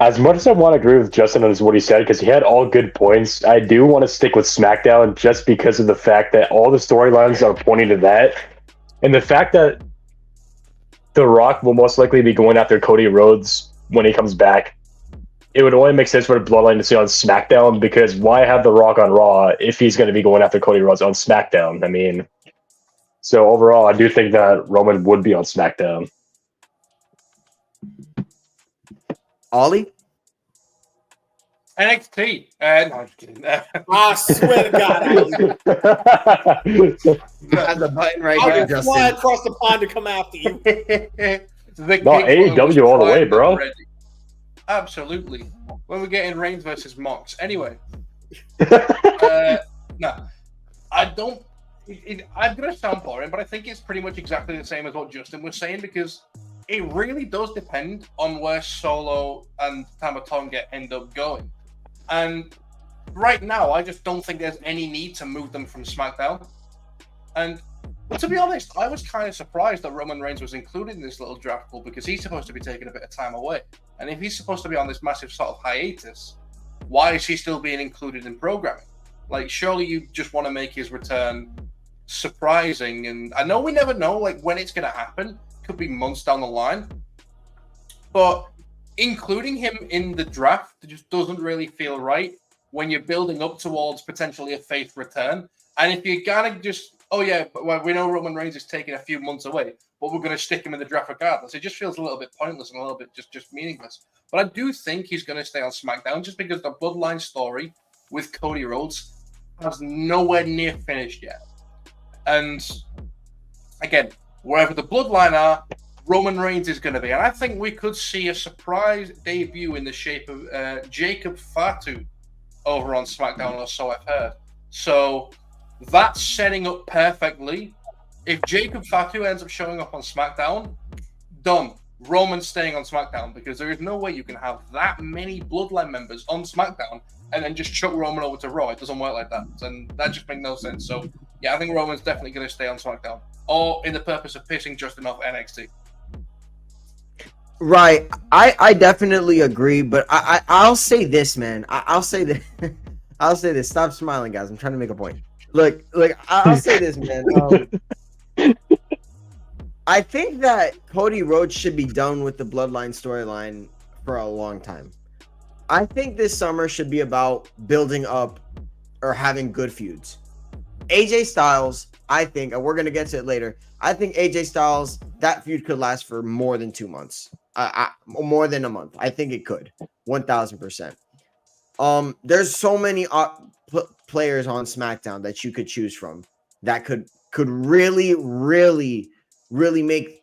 As much as I want to agree with Justin on what he said, because he had all good points, I do want to stick with SmackDown just because of the fact that all the storylines are pointing to that. And the fact that The Rock will most likely be going after Cody Rhodes when he comes back. It would only make sense for the Bloodline to stay on SmackDown, because why have The Rock on Raw if he's going to be going after Cody Rhodes on SmackDown? I mean, so overall, I do think that Roman would be on SmackDown. Ollie? NXT. No, I'm just kidding. I swear to God, Has a button right I'll here, just fly Justin. across the pond to come after you. No, AEW all the way, bro. Already. Absolutely. When we're getting Reigns versus Mox. Anyway. No. I don't... I'm going to sound boring, but I think it's pretty much exactly the same as what Justin was saying, because it really does depend on where Solo and Tama Tonga end up going. And right now, I just don't think there's any need to move them from SmackDown. And to be honest, I was kind of surprised that Roman Reigns was included in this little draft pool, because he's supposed to be taking a bit of time away. And if he's supposed to be on this massive sort of hiatus, why is he still being included in programming? Like, surely you just want to make his return surprising. And I know we never know when it's going to happen. Could be months down the line. But including him in the draft just doesn't really feel right when you're building up towards potentially a faith return. And if you're going to just, we know Roman Reigns is taking a few months away, but we're going to stick him in the draft regardless. It just feels a little bit pointless and a little bit just meaningless. But I do think he's going to stay on SmackDown just because the Bloodline story with Cody Rhodes has nowhere near finished yet. And again, wherever the Bloodline are, Roman Reigns is going to be. And I think we could see a surprise debut in the shape of Jacob Fatu over on SmackDown, or so I've heard. So that's setting up perfectly. If Jacob Fatu ends up showing up on SmackDown, done. Roman's staying on SmackDown, because there is no way you can have that many Bloodline members on SmackDown and then just chuck Roman over to Raw. It doesn't work like that. And that just makes no sense. So, yeah, I think Roman's definitely going to stay on SmackDown. Or in the purpose of pissing Justin off NXT. Right. I definitely agree, but I'll say this, man. I'll say that. I'll say this. Stop smiling, guys. I'm trying to make a point. Look, I'll say this, man. I think that Cody Rhodes should be done with the Bloodline storyline for a long time. I think this summer should be about building up or having good feuds. AJ Styles, I think, and we're going to get to it later, I think AJ Styles, that feud could last for more than 2 months. More than a month. I think it could. 1,000%. There's so many players on SmackDown that you could choose from that could really, really, really make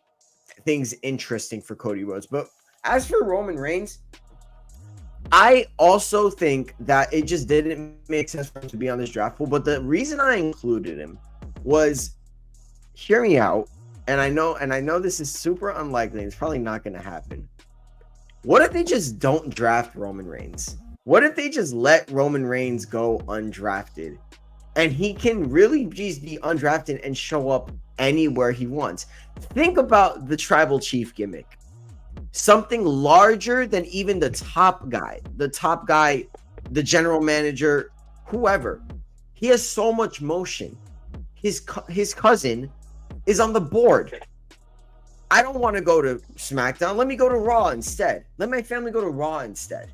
things interesting for Cody Rhodes. But as for Roman Reigns, I also think that it just didn't make sense for him to be on this draft pool. But the reason I included him was, hear me out, and I know this is super unlikely. It's probably not going to happen. What if they just don't draft Roman Reigns? What if they just let Roman Reigns go undrafted? And he can really just be undrafted and show up anywhere he wants. Think about the tribal chief gimmick. Something larger than even the top guy, the general manager, whoever. He has so much motion. His cousin is on the board. I don't want to go to SmackDown. Let me go to Raw instead. Let my family go to Raw instead.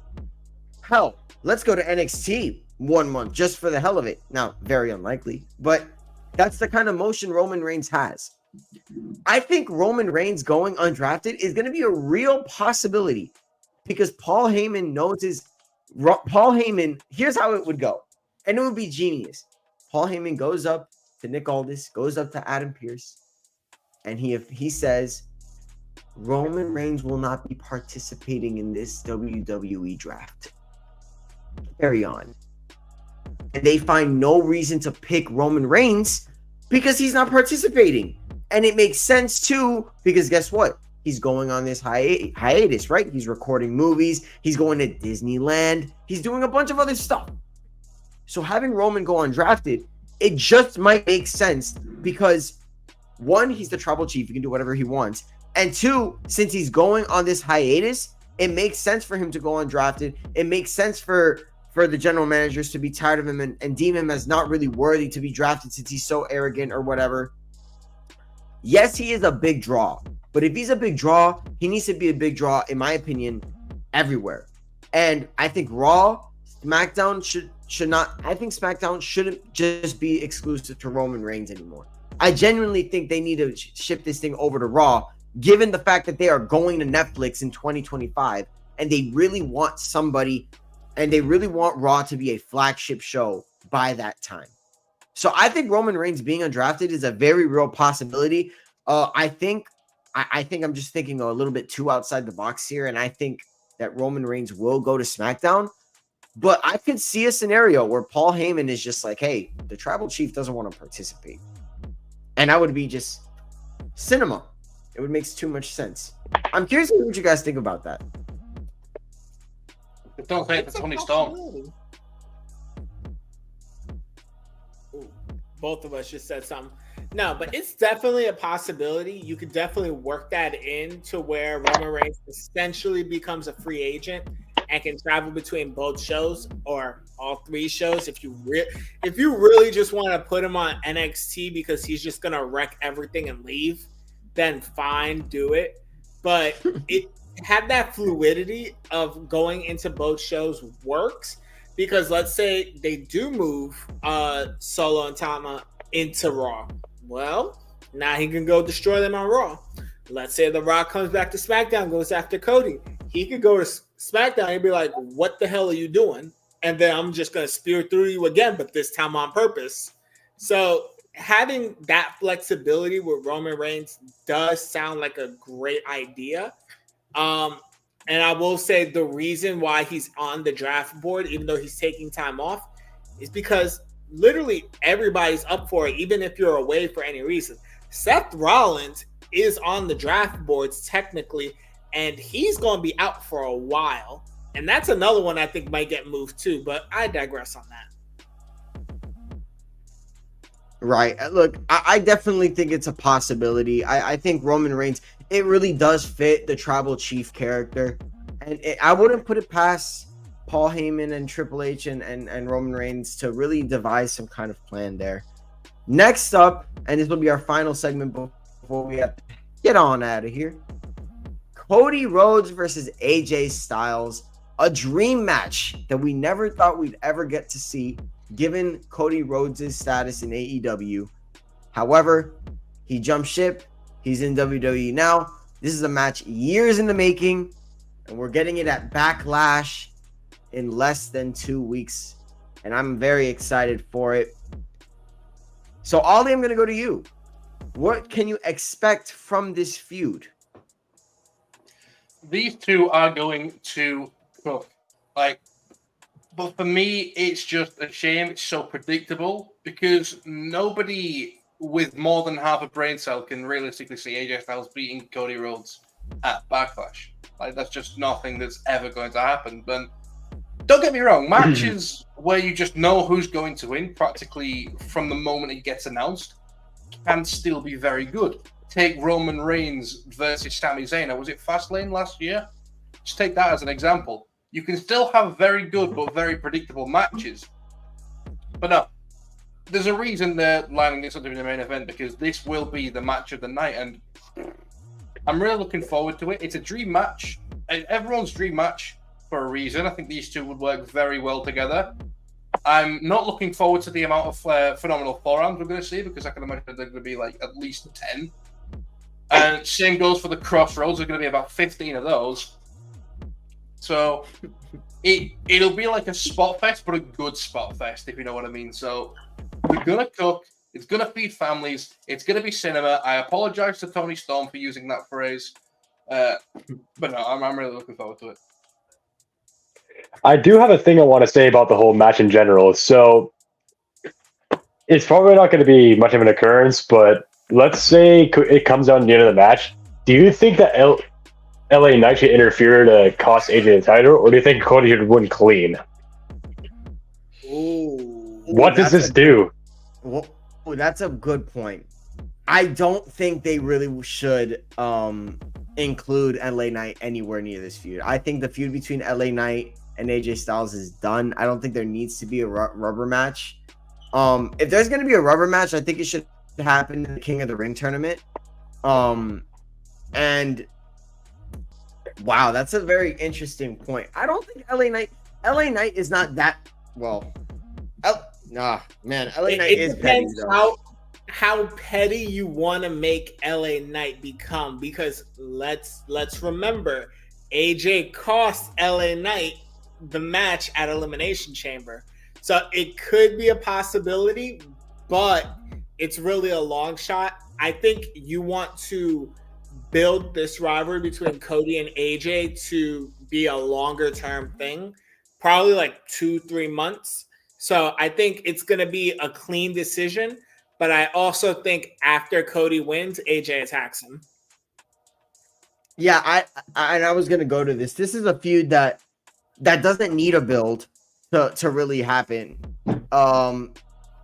Hell, let's go to NXT 1 month just for the hell of it. Now, very unlikely, but that's the kind of motion Roman Reigns has. I think Roman Reigns going undrafted is going to be a real possibility because Paul Heyman knows Paul Heyman, here's how it would go. And it would be genius. Paul Heyman goes up to Nick Aldis, goes up to Adam Pearce, and he says, Roman Reigns will not be participating in this WWE draft. Carry on. And they find no reason to pick Roman Reigns because he's not participating. And it makes sense too, because guess what? He's going on this hiatus, right? He's recording movies. He's going to Disneyland. He's doing a bunch of other stuff. So having Roman go undrafted, it just might make sense because one, he's the tribal chief. He can do whatever he wants. And two, since he's going on this hiatus, it makes sense for him to go undrafted. It makes sense for the general managers to be tired of him and deem him as not really worthy to be drafted since he's so arrogant or whatever. Yes, he is a big draw, but if he's a big draw, he needs to be a big draw, in my opinion, everywhere. And I think Raw, SmackDown should not. I think SmackDown shouldn't just be exclusive to Roman Reigns anymore. I genuinely think they need to ship this thing over to Raw, given the fact that they are going to Netflix in 2025, and they really want somebody, and they really want Raw to be a flagship show by that time. So I think Roman Reigns being undrafted is a very real possibility. I think I'm just thinking a little bit too outside the box here, and I think that Roman Reigns will go to SmackDown. But I could see a scenario where Paul Heyman is just like, hey, the tribal chief doesn't want to participate. And that would be just cinema. It would make too much sense. I'm curious what you guys think about that. Don't say it for Tony Storm. Both of us just said something. No, but it's definitely a possibility. You could definitely work that in to where Roman Reigns essentially becomes a free agent and can travel between both shows or all three shows. If you really just want to put him on NXT because he's just gonna wreck everything and leave, then fine, do it. But it have that fluidity of going into both shows works. Because let's say they do move Solo and Tama into Raw. Well, now he can go destroy them on Raw. Let's say The Rock comes back to SmackDown, goes after Cody. He could go to SmackDown and be like, what the hell are you doing? And then I'm just going to spear through you again, but this time on purpose. So having that flexibility with Roman Reigns does sound like a great idea. And I will say the reason why he's on the draft board, even though he's taking time off, is because literally everybody's up for it, even if you're away for any reason. Seth Rollins is on the draft boards technically, and he's going to be out for a while. And that's another one I think might get moved too, but I digress on that. Right. Look, I definitely think it's a possibility. I think Roman Reigns, it really does fit the tribal chief character. And I wouldn't put it past Paul Heyman and Triple H and Roman Reigns to really devise some kind of plan there. Next up, and this will be our final segment before we have to get on out of here. Cody Rhodes versus AJ Styles, a dream match that we never thought we'd ever get to see, given Cody Rhodes' status in AEW. However, he jumped ship. He's in WWE now. This is a match years in the making, and we're getting it at Backlash in less than 2 weeks, and I'm very excited for it. So, Ollie, I'm going to go to you. What can you expect from this feud? These two are going to cook. But for me, it's just a shame. It's so predictable because nobody with more than half a brain cell can realistically see AJ Styles beating Cody Rhodes at Backlash. That's just nothing that's ever going to happen. But don't get me wrong, matches where you just know who's going to win practically from the moment it gets announced can still be very good. Take Roman Reigns versus Sami Zayn. Was it Fastlane last year? Just take that as an example. You can still have very good but very predictable matches. But no, there's a reason they're lining this up to be the main event, because this will be the match of the night, and I'm really looking forward to it. It's a dream match. Everyone's dream match for a reason. I think these two would work very well together. I'm not looking forward to the amount of phenomenal forearms we're going to see, because I can imagine they're going to be like at least 10. And same goes for the crossroads. There's going to be about 15 of those. So it'll be like a spot fest, but a good spot fest, if you know what I mean. So we're going to cook. It's going to feed families. It's going to be cinema. I apologize to Tony Storm for using that phrase. But no, I'm really looking forward to it. I do have a thing I want to say about the whole match in general. So it's probably not going to be much of an occurrence, but let's say it comes down to the end of the match. Do you think that LA Knight should interfere to cost AJ the title, or do you think Cody should win clean? Ooh, what does this do? Well, that's a good point. I don't think they really should include LA Knight anywhere near this feud. I think the feud between LA Knight and AJ Styles is done. I don't think there needs to be a rubber match. If there's going to be a rubber match, I think it should happen in the King of the Ring tournament. And wow, that's a very interesting point. I don't think LA Knight is not that well. LA Knight is petty. How petty you want to make LA Knight become, because let's remember, AJ cost LA Knight the match at Elimination Chamber. So it could be a possibility, but it's really a long shot. I think you want to build this rivalry between Cody and AJ to be a longer term thing, probably like 2-3 months. So I think it's going to be a clean decision, but I also think after Cody wins, AJ attacks him. Yeah, I was going to go to this. This is a feud that doesn't need a build to really happen.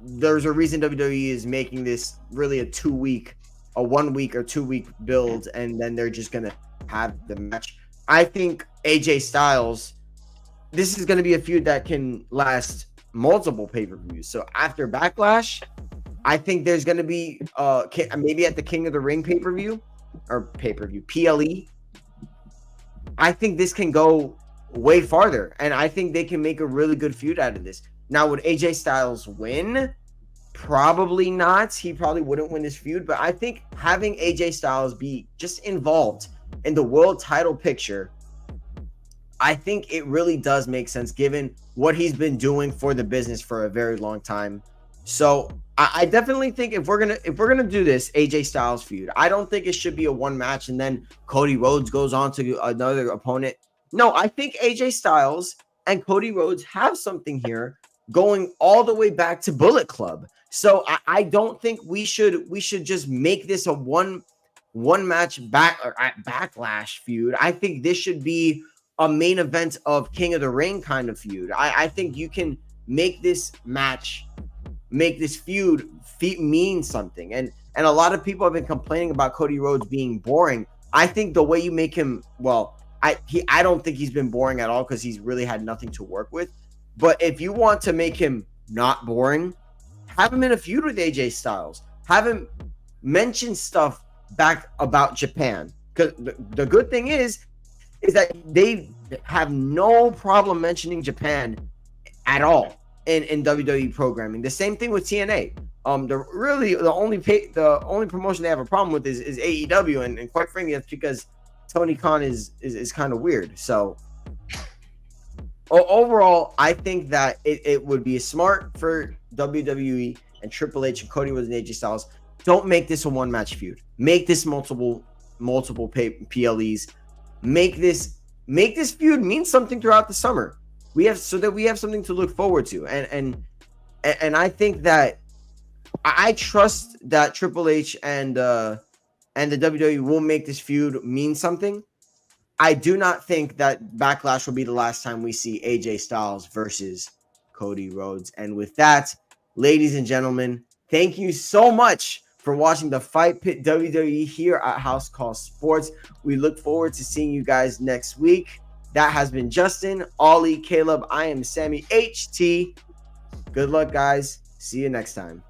There's a reason WWE is making this really a 1 week or 2 week build, and then they're just going to have the match. I think AJ Styles, this is going to be a feud that can last multiple pay-per-views. So after Backlash, I think there's going to be maybe at the King of the Ring pay-per-view or PLE. I think this can go way farther, and I think they can make a really good feud out of this. Now, would AJ Styles win? Probably not. He probably wouldn't win this feud, but I think having AJ Styles be just involved in the world title picture, I think it really does make sense given what he's been doing for the business for a very long time. So I definitely think if we're gonna do this AJ Styles feud, I don't think it should be a one match and then Cody Rhodes goes on to another opponent. No, I think AJ Styles and Cody Rhodes have something here going all the way back to Bullet Club. So I don't think we should just make this a one match Backlash feud. I think this should be a main event of King of the Ring kind of feud. I think you can make this match, make this feud mean something. And a lot of people have been complaining about Cody Rhodes being boring. I think the way you make him, I don't think he's been boring at all because he's really had nothing to work with. But if you want to make him not boring, have him in a feud with AJ Styles. Have him mention stuff back about Japan. Because the good thing is that they have no problem mentioning Japan at all in WWE programming. The same thing with TNA. The only promotion they have a problem with is AEW, and quite frankly, that's because Tony Khan is kind of weird. So overall, I think that it would be smart for WWE and Triple H and Cody Rhodes and AJ Styles. Don't make this a one-match feud. Make this multiple PLEs. Make this feud mean something throughout the summer. We have something to look forward to, and I think that I trust that Triple H and the WWE will make this feud mean something. I do not think that Backlash will be the last time we see AJ Styles versus Cody Rhodes. And with that, ladies and gentlemen, thank you so much for watching the Fight Pit WWE here at House Call Sports. We look forward to seeing you guys next week. That has been Justin, Ollie, Caleb. I am Sammy HT. Good luck, guys. See you next time.